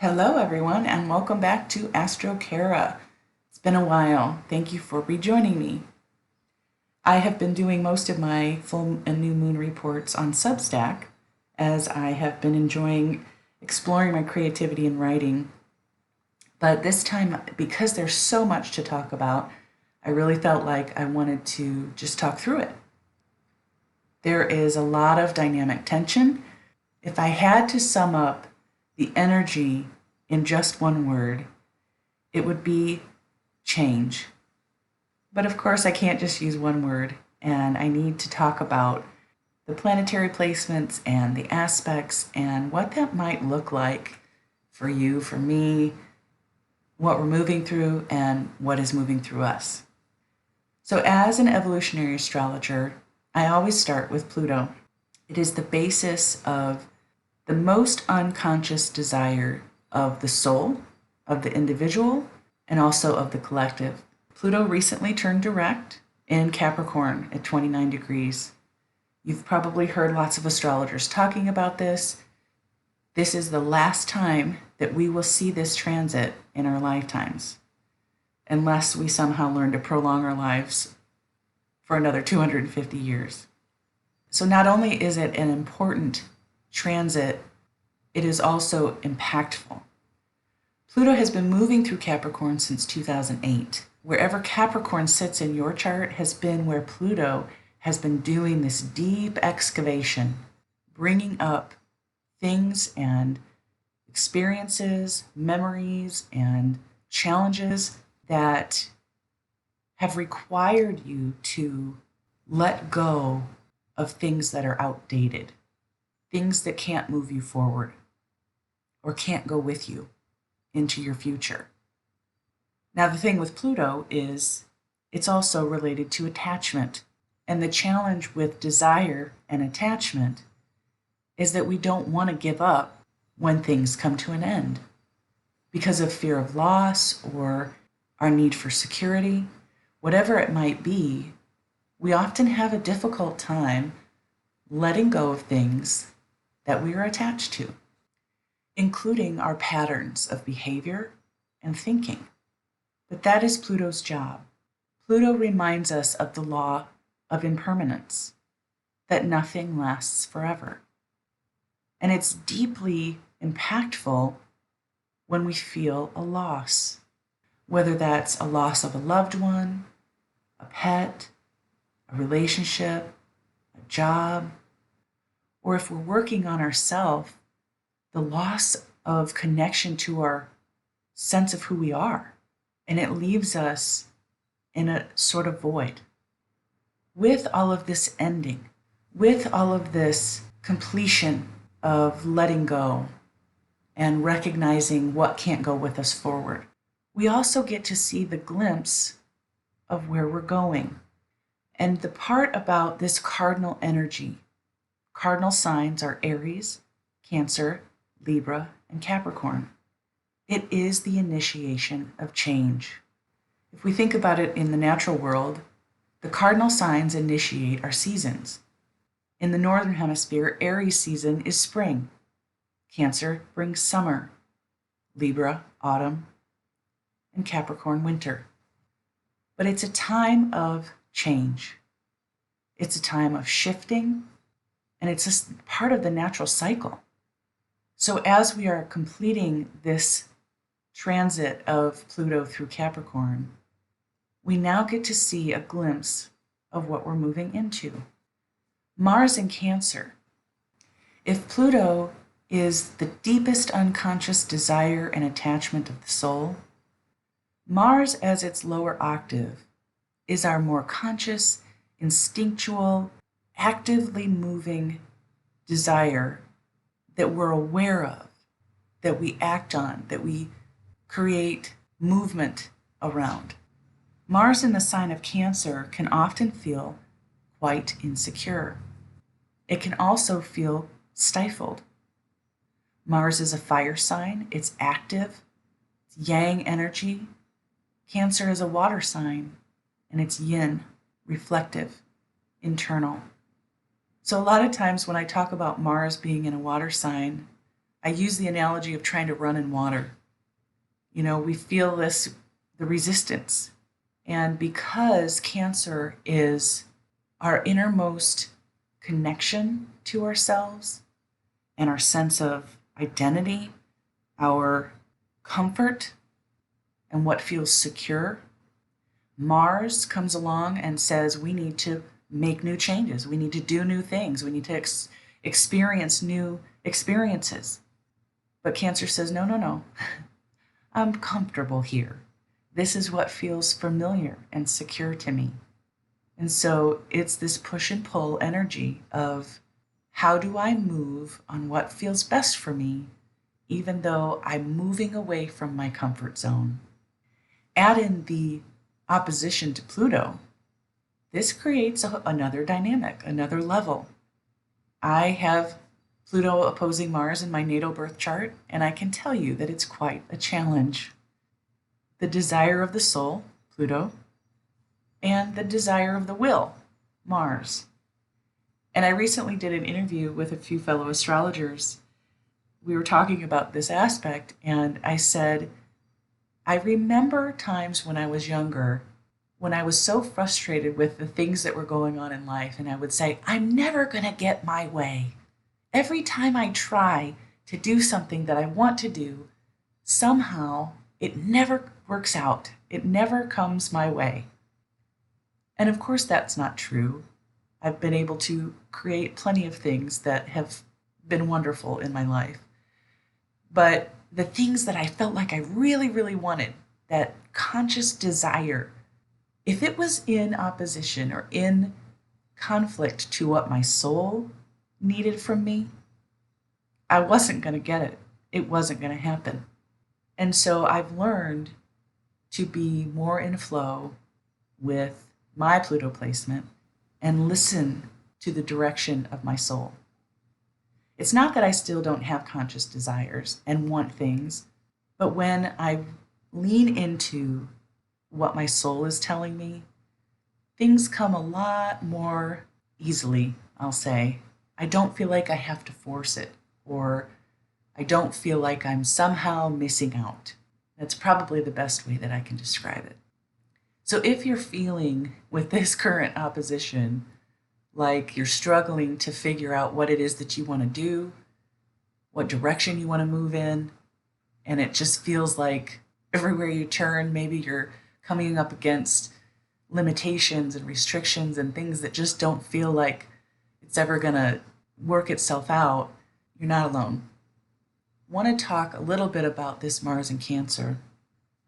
Hello, everyone, and welcome back to Astro Kara. It's been a while. Thank you for rejoining me. I have been doing most of my full and new moon reports on Substack, as I have been enjoying exploring my creativity in writing. But this time, because there's so much to talk about, I really felt like I wanted to just talk through it. There is a lot of dynamic tension. If I had to sum up the energy in just one word, it would be change. But of course, I can't just use one word, and I need to talk about the planetary placements and the aspects and what that might look like for you, for me, what we're moving through, and what is moving through us. So, as an evolutionary astrologer, I always start with Pluto. It is the basis of the most unconscious desire of the soul, of the individual, and also of the collective. Pluto recently turned direct in Capricorn at 29 degrees. You've probably heard lots of astrologers talking about this. This is the last time that we will see this transit in our lifetimes, unless we somehow learn to prolong our lives for another 250 years. So not only is it an important transit, it is also impactful. Pluto has been moving through Capricorn since 2008. Wherever Capricorn sits in your chart has been where Pluto has been doing this deep excavation, bringing up things and experiences, memories, and challenges that have required you to let go of things that are outdated, things that can't move you forward or can't go with you into your future. Now, the thing with Pluto is it's also related to attachment. And the challenge with desire and attachment is that we don't want to give up when things come to an end because of fear of loss or our need for security, whatever it might be. We often have a difficult time letting go of things that we are attached to, including our patterns of behavior and thinking. But that is Pluto's job. Pluto reminds us of the law of impermanence, that nothing lasts forever. And it's deeply impactful when we feel a loss, whether that's a loss of a loved one, a pet, a relationship, a job, or if we're working on ourselves, the loss of connection to our sense of who we are. And it leaves us in a sort of void. With all of this ending, with all of this completion of letting go and recognizing what can't go with us forward, we also get to see the glimpse of where we're going. And the part about this cardinal energy, cardinal signs are Aries, Cancer, Libra, and Capricorn. It is the initiation of change. If we think about it in the natural world, the cardinal signs initiate our seasons. In the northern hemisphere, Aries season is spring. Cancer brings summer. Libra, autumn. And Capricorn, winter. But it's a time of change. It's a time of shifting, and it's just part of the natural cycle. So as we are completing this transit of Pluto through Capricorn, we now get to see a glimpse of what we're moving into. Mars in Cancer. If Pluto is the deepest unconscious desire and attachment of the soul, Mars as its lower octave is our more conscious, instinctual, actively moving desire that we're aware of, that we act on, that we create movement around. Mars in the sign of Cancer can often feel quite insecure. It can also feel stifled. Mars is a fire sign. It's active. It's yang energy. Cancer is a water sign, and it's yin, reflective, internal. So a lot of times when I talk about Mars being in a water sign, I use the analogy of trying to run in water. We feel the resistance. And because Cancer is our innermost connection to ourselves and our sense of identity, our comfort, and what feels secure, Mars comes along and says we need to make new changes. We need to do new things. We need to experience new experiences. But Cancer says, no, no, no. I'm comfortable here. This is what feels familiar and secure to me. And so it's this push and pull energy of how do I move on what feels best for me, even though I'm moving away from my comfort zone. Add in the opposition to Pluto. This creates another dynamic, another level. I have Pluto opposing Mars in my natal birth chart, and I can tell you that it's quite a challenge. The desire of the soul, Pluto, and the desire of the will, Mars. And I recently did an interview with a few fellow astrologers. We were talking about this aspect, and I said, I remember times when I was younger, when I was so frustrated with the things that were going on in life, and I would say, I'm never going to get my way. Every time I try to do something that I want to do, somehow it never works out. It never comes my way. And of course, that's not true. I've been able to create plenty of things that have been wonderful in my life. But the things that I felt like I really, really wanted, that conscious desire, if it was in opposition or in conflict to what my soul needed from me, I wasn't going to get it. It wasn't going to happen. And so I've learned to be more in flow with my Pluto placement and listen to the direction of my soul. It's not that I still don't have conscious desires and want things, but when I lean into what my soul is telling me, things come a lot more easily, I'll say. I don't feel like I have to force it, or I don't feel like I'm somehow missing out. That's probably the best way that I can describe it. So if you're feeling with this current opposition like you're struggling to figure out what it is that you want to do, what direction you want to move in, and it just feels like everywhere you turn, maybe you're coming up against limitations and restrictions and things that just don't feel like it's ever going to work itself out, you're not alone. I want to talk a little bit about this Mars in Cancer,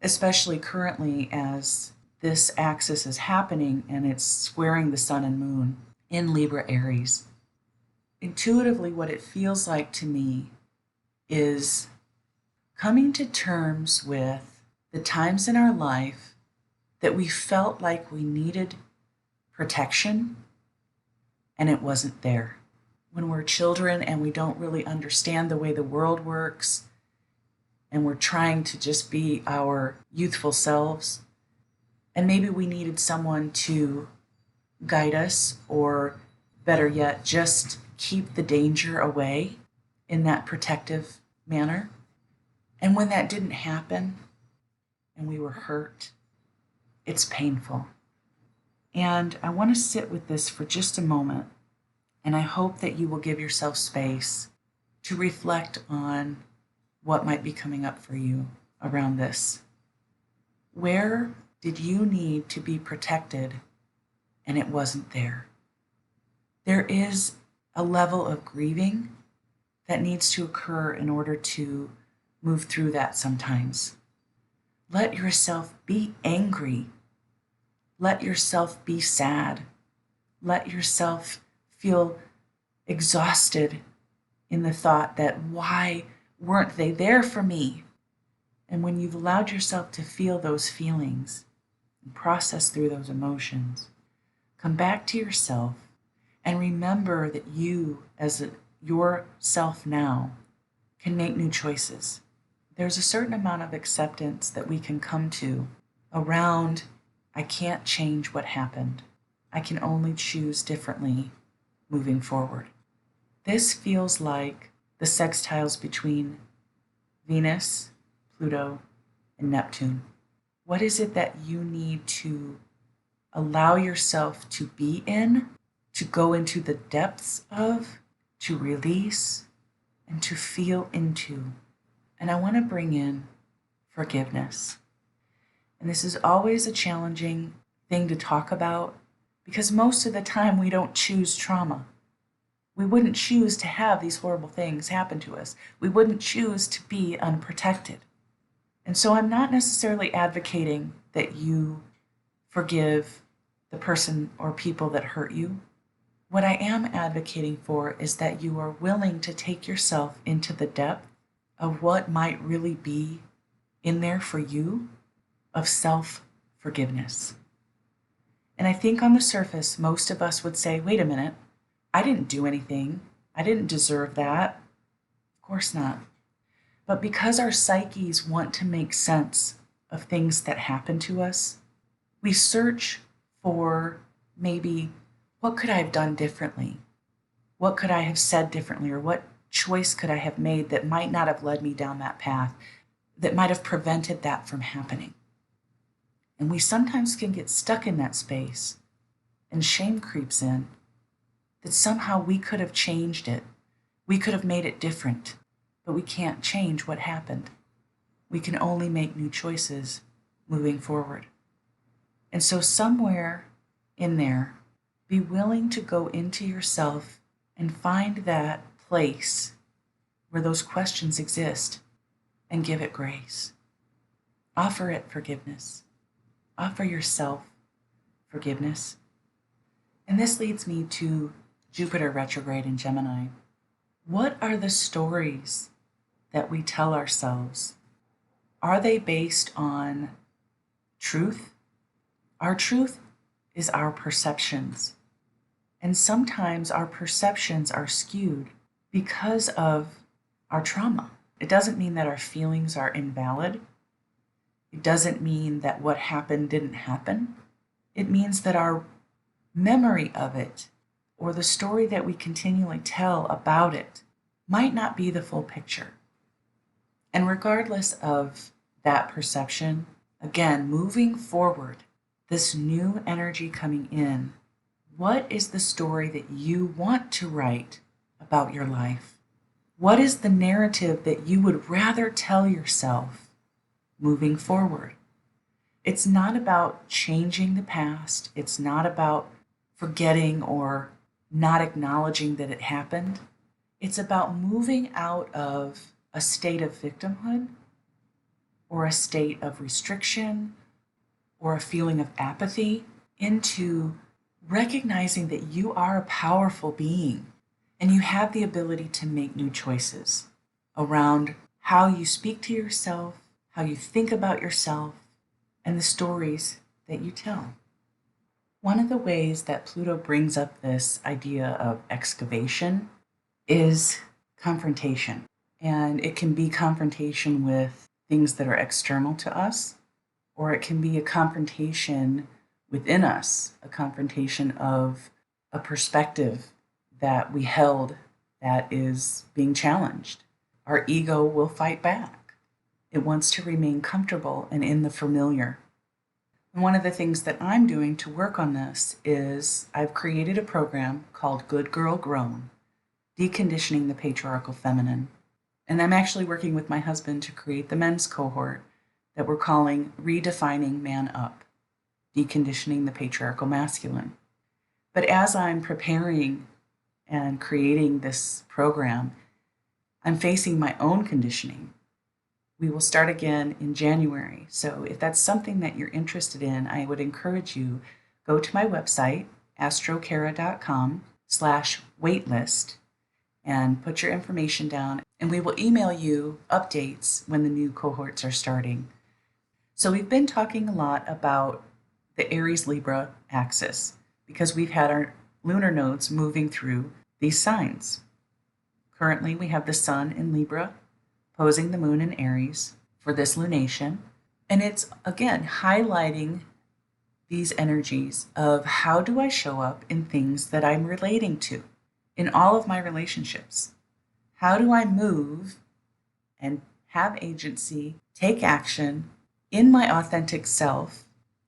especially currently as this axis is happening and it's squaring the Sun and Moon in Libra Aries. Intuitively, what it feels like to me is coming to terms with the times in our life that we felt like we needed protection and it wasn't there. When we're children and we don't really understand the way the world works and we're trying to just be our youthful selves, and maybe we needed someone to guide us, or better yet, just keep the danger away in that protective manner. And when that didn't happen and we were hurt, it's painful. And I want to sit with this for just a moment, and I hope that you will give yourself space to reflect on what might be coming up for you around this. Where did you need to be protected and it wasn't there? There is a level of grieving that needs to occur in order to move through that sometimes. Let yourself be angry. Let yourself be sad. Let yourself feel exhausted in the thought that why weren't they there for me? And when you've allowed yourself to feel those feelings and process through those emotions, come back to yourself and remember that you, as yourself now, can make new choices. There's a certain amount of acceptance that we can come to around, I can't change what happened. I can only choose differently moving forward. This feels like the sextiles between Venus, Pluto, and Neptune. What is it that you need to allow yourself to be in, to go into the depths of, to release, and to feel into? And I want to bring in forgiveness. And this is always a challenging thing to talk about because most of the time we don't choose trauma. We wouldn't choose to have these horrible things happen to us. We wouldn't choose to be unprotected. And so I'm not necessarily advocating that you forgive the person or people that hurt you. What I am advocating for is that you are willing to take yourself into the depth of what might really be in there for you of self-forgiveness. And I think on the surface, most of us would say, wait a minute, I didn't do anything. I didn't deserve that. Of course not. But because our psyches want to make sense of things that happen to us, we search for maybe, what could I have done differently? What could I have said differently? Or what choice could I have made that might not have led me down that path, that might have prevented that from happening? And we sometimes can get stuck in that space, and shame creeps in, that somehow we could have changed it. We could have made it different, but we can't change what happened. We can only make new choices moving forward. And so somewhere in there, be willing to go into yourself and find that place where those questions exist and give it grace. Offer it forgiveness. Offer yourself forgiveness. And this leads me to Jupiter retrograde in Gemini. What are the stories that we tell ourselves? Are they based on truth? Our truth is our perceptions. And sometimes our perceptions are skewed because of our trauma. It doesn't mean that our feelings are invalid. It doesn't mean that what happened didn't happen. It means that our memory of it, or the story that we continually tell about it, might not be the full picture. And regardless of that perception, again, moving forward, this new energy coming in, what is the story that you want to write about your life? What is the narrative that you would rather tell yourself moving forward? It's not about changing the past. It's not about forgetting or not acknowledging that it happened. It's about moving out of a state of victimhood or a state of restriction or a feeling of apathy into recognizing that you are a powerful being and you have the ability to make new choices around how you speak to yourself, how you think about yourself, and the stories that you tell. One of the ways that Pluto brings up this idea of excavation is confrontation. And it can be confrontation with things that are external to us, or it can be a confrontation within us, a confrontation of a perspective that we held that is being challenged. Our ego will fight back. It wants to remain comfortable and in the familiar. And one of the things that I'm doing to work on this is I've created a program called Good Girl Grown, Deconditioning the Patriarchal Feminine. And I'm actually working with my husband to create the men's cohort that we're calling Redefining Man Up, Deconditioning the Patriarchal Masculine. But as I'm preparing and creating this program, I'm facing my own conditioning. We will start again in January. So if that's something that you're interested in, I would encourage you, go to my website, astrokara.com/waitlist, and put your information down, and we will email you updates when the new cohorts are starting. So we've been talking a lot about the Aries Libra axis because we've had our lunar nodes moving through these signs. Currently, we have the sun in Libra opposing the moon in Aries for this lunation. And it's, again, highlighting these energies of how do I show up in things that I'm relating to in all of my relationships? How do I move and have agency, take action in my authentic self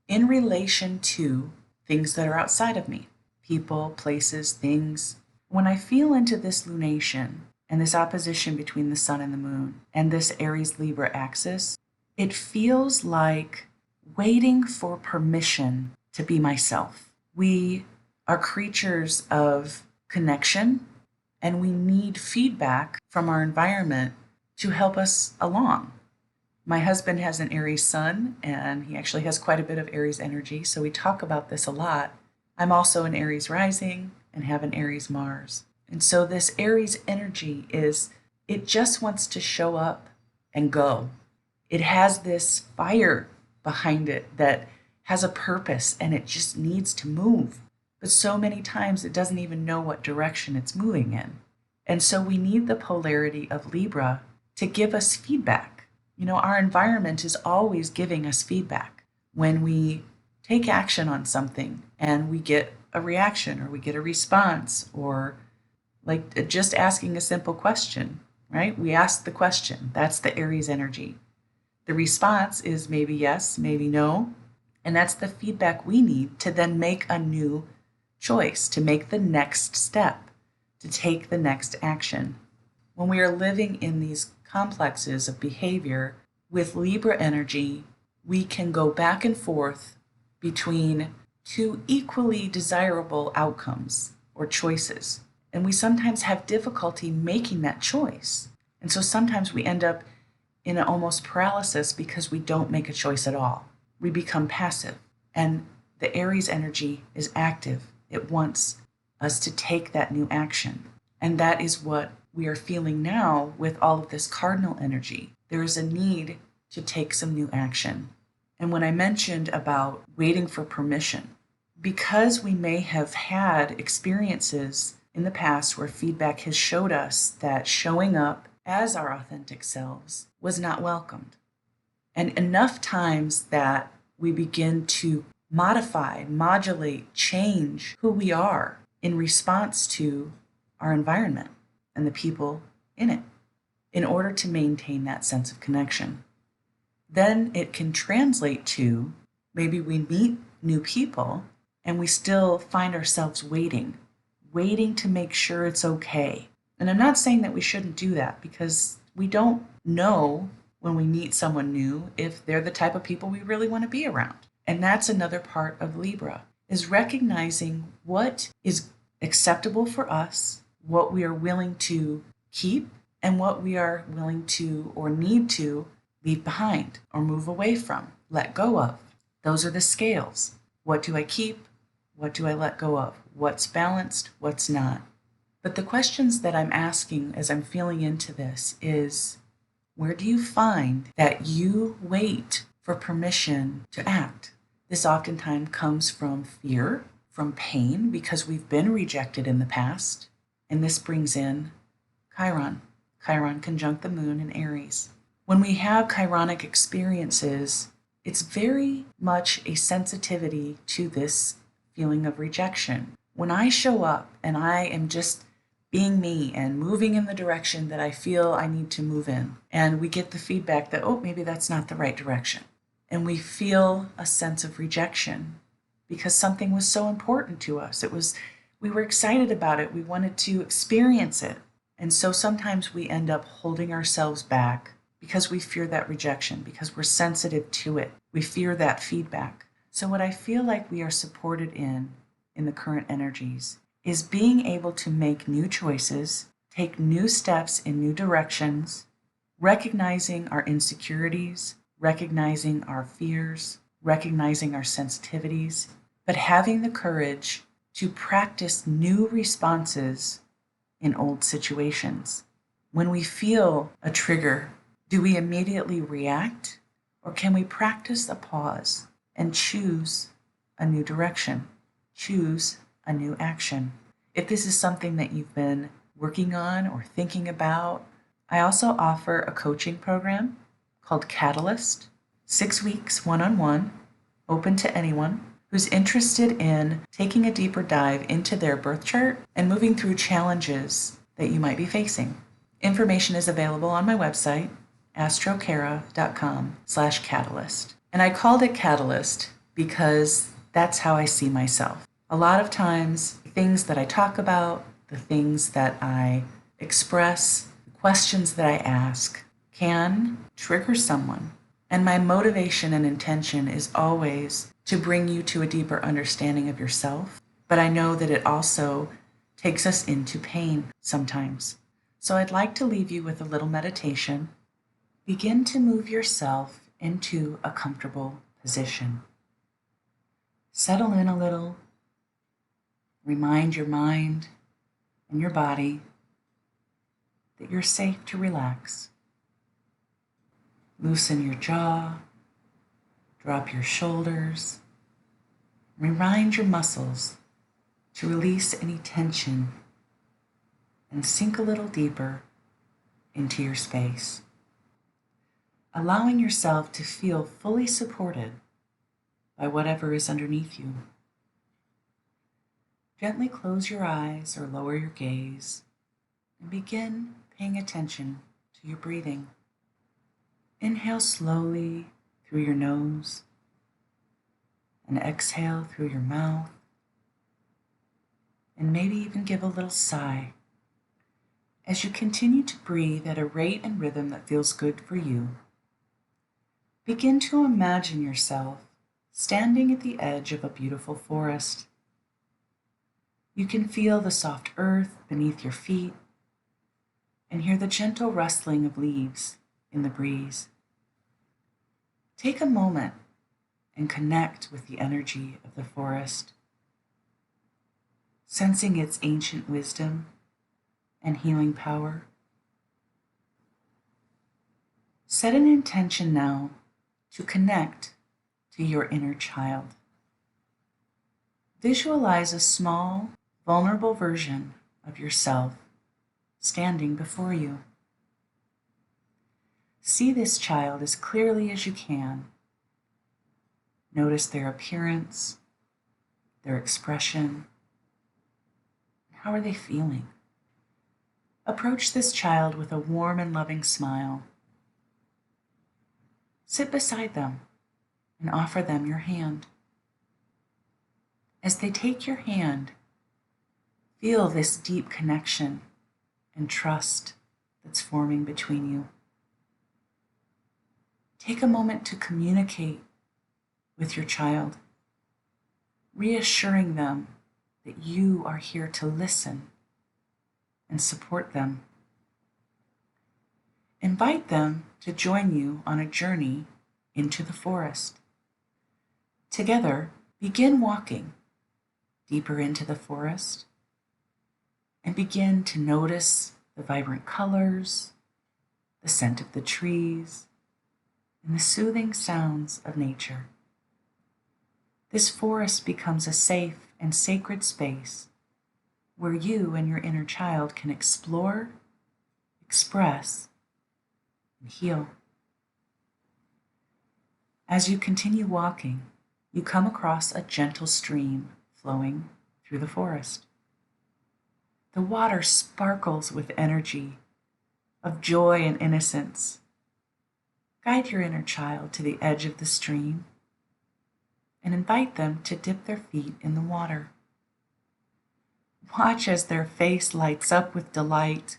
in relation to things that are outside of me? People, places, things. When I feel into this lunation and this opposition between the sun and the moon and this Aries Libra axis, it feels like waiting for permission to be myself. We are creatures of connection, and we need feedback from our environment to help us along. My husband has an Aries sun, and he actually has quite a bit of Aries energy, so we talk about this a lot. I'm also an Aries rising and have an Aries Mars. And so this Aries energy it just wants to show up and go. It has this fire behind it that has a purpose, and it just needs to move. But so many times it doesn't even know what direction it's moving in. And so we need the polarity of Libra to give us feedback. Our environment is always giving us feedback. When we take action on something and we get a reaction or we get a response, or like just asking a simple question, right? We ask the question. That's the Aries energy. The response is maybe yes, maybe no. And that's the feedback we need to then make a new choice, to make the next step, to take the next action. When we are living in these complexes of behavior with Libra energy, we can go back and forth between two equally desirable outcomes or choices. And we sometimes have difficulty making that choice. And so sometimes we end up in an almost paralysis because we don't make a choice at all. We become passive. And the Aries energy is active. It wants us to take that new action. And that is what we are feeling now with all of this cardinal energy. There is a need to take some new action. And when I mentioned about waiting for permission, because we may have had experiences in the past where feedback has showed us that showing up as our authentic selves was not welcomed. And enough times that we begin to modify, modulate, change who we are in response to our environment and the people in it in order to maintain that sense of connection. Then it can translate to maybe we meet new people and we still find ourselves waiting to make sure it's okay. And I'm not saying that we shouldn't do that, because we don't know when we meet someone new if they're the type of people we really want to be around. And that's another part of Libra, is recognizing what is acceptable for us, what we are willing to keep, and what we are willing to or need to leave behind or move away from, let go of. Those are the scales. What do I keep? What do I let go of? What's balanced? What's not? But the questions that I'm asking as I'm feeling into this is, where do you find that you wait for permission to act? This oftentimes comes from fear, from pain, because we've been rejected in the past. And this brings in Chiron. Chiron conjunct the moon in Aries. When we have chironic experiences, it's very much a sensitivity to this feeling of rejection. When I show up and I am just being me and moving in the direction that I feel I need to move in, and we get the feedback that, oh, maybe that's not the right direction. And we feel a sense of rejection because something was so important to us. We were excited about it. We wanted to experience it. And so sometimes we end up holding ourselves back because we fear that rejection, because we're sensitive to it. We fear that feedback. So what I feel like we are supported in the current energies is being able to make new choices, take new steps in new directions, recognizing our insecurities, recognizing our fears, recognizing our sensitivities, but having the courage to practice new responses in old situations. When we feel a trigger, do we immediately react, or can we practice a pause and choose a new direction, choose a new action? If this is something that you've been working on or thinking about, I also offer a coaching program called Catalyst, 6 weeks, one-on-one, open to anyone who's interested in taking a deeper dive into their birth chart and moving through challenges that you might be facing. Information is available on my website, astrocara.com/catalyst. And I called it Catalyst because that's how I see myself. A lot of times, the things that I talk about, the things that I express, the questions that I ask can trigger someone. And my motivation and intention is always to bring you to a deeper understanding of yourself. But I know that it also takes us into pain sometimes. So I'd like to leave you with a little meditation. Begin to move yourself into a comfortable position. Settle in a little. Remind your mind and your body that you're safe to relax. Loosen your jaw, drop your shoulders, remind your muscles to release any tension and sink a little deeper into your space, allowing yourself to feel fully supported by whatever is underneath you. Gently close your eyes or lower your gaze and begin paying attention to your breathing. Inhale slowly through your nose and exhale through your mouth, and maybe even give a little sigh as you continue to breathe at a rate and rhythm that feels good for you. Begin to imagine yourself standing at the edge of a beautiful forest. You can feel the soft earth beneath your feet and hear the gentle rustling of leaves in the breeze. Take a moment and connect with the energy of the forest, sensing its ancient wisdom and healing power. Set an intention now to connect to your inner child. Visualize a small, vulnerable version of yourself standing before you. See this child as clearly as you can. Notice their appearance, their expression. How are they feeling? Approach this child with a warm and loving smile. Sit beside them and offer them your hand. As they take your hand, feel this deep connection and trust that's forming between you. Take a moment to communicate with your child, reassuring them that you are here to listen and support them. Invite them to join you on a journey into the forest. Together, begin walking deeper into the forest and begin to notice the vibrant colors, the scent of the trees, and the soothing sounds of nature. This forest becomes a safe and sacred space where you and your inner child can explore, express, and heal. As you continue walking, you come across a gentle stream flowing through the forest. The water sparkles with energy of joy and innocence. Guide your inner child to the edge of the stream and invite them to dip their feet in the water. Watch as their face lights up with delight,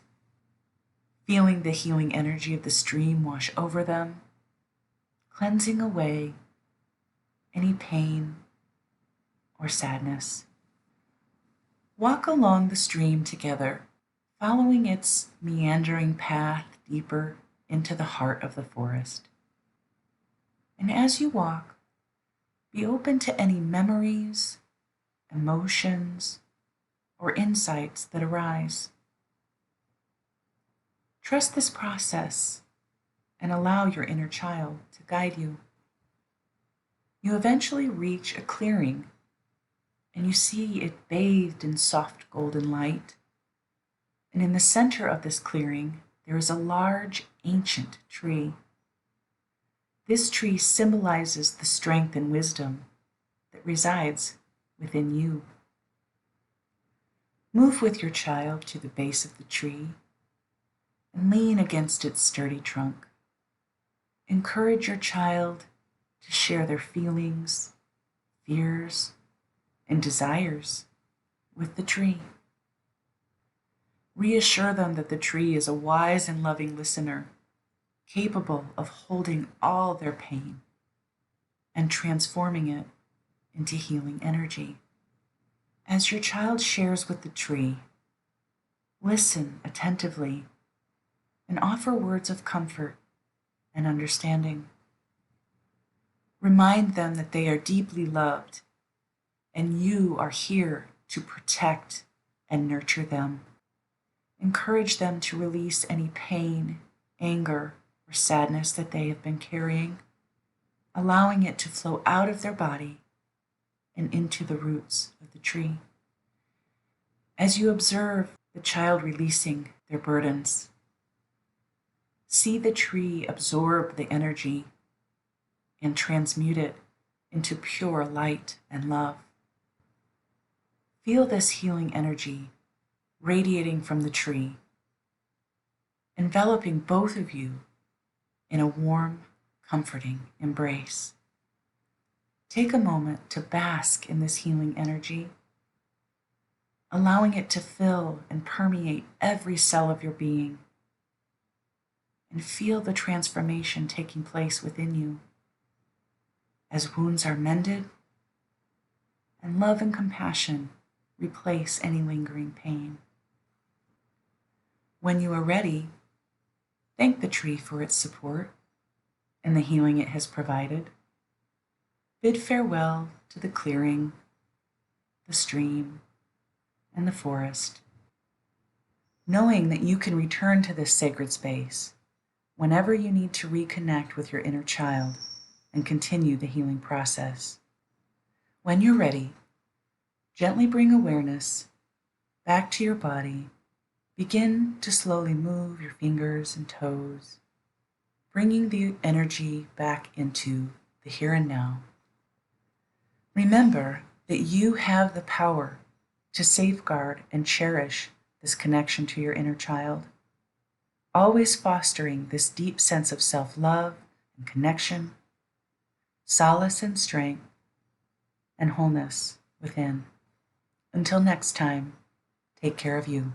feeling the healing energy of the stream wash over them, cleansing away any pain or sadness. Walk along the stream together, following its meandering path deeper into the heart of the forest. And as you walk, be open to any memories, emotions, or insights that arise. Trust this process and allow your inner child to guide you. You eventually reach a clearing and you see it bathed in soft golden light. And in the center of this clearing, there is a large ancient tree. This tree symbolizes the strength and wisdom that resides within you. Move with your child to the base of the tree and lean against its sturdy trunk. Encourage your child to share their feelings, fears, and desires with the tree. Reassure them that the tree is a wise and loving listener, capable of holding all their pain and transforming it into healing energy. As your child shares with the tree, listen attentively and offer words of comfort and understanding. Remind them that they are deeply loved and you are here to protect and nurture them. Encourage them to release any pain, anger, or sadness that they have been carrying, allowing it to flow out of their body and into the roots of the tree. As you observe the child releasing their burdens, see the tree absorb the energy and transmute it into pure light and love. Feel this healing energy radiating from the tree, enveloping both of you in a warm, comforting embrace. Take a moment to bask in this healing energy, allowing it to fill and permeate every cell of your being, and feel the transformation taking place within you as wounds are mended and love and compassion replace any lingering pain. When you are ready, thank the tree for its support and the healing it has provided. Bid farewell to the clearing, the stream, and the forest, knowing that you can return to this sacred space whenever you need to reconnect with your inner child and continue the healing process. When you're ready, gently bring awareness back to your body. Begin to slowly move your fingers and toes, bringing the energy back into the here and now. Remember that you have the power to safeguard and cherish this connection to your inner child, always fostering this deep sense of self-love and connection, solace and strength, and wholeness within. Until next time, take care of you.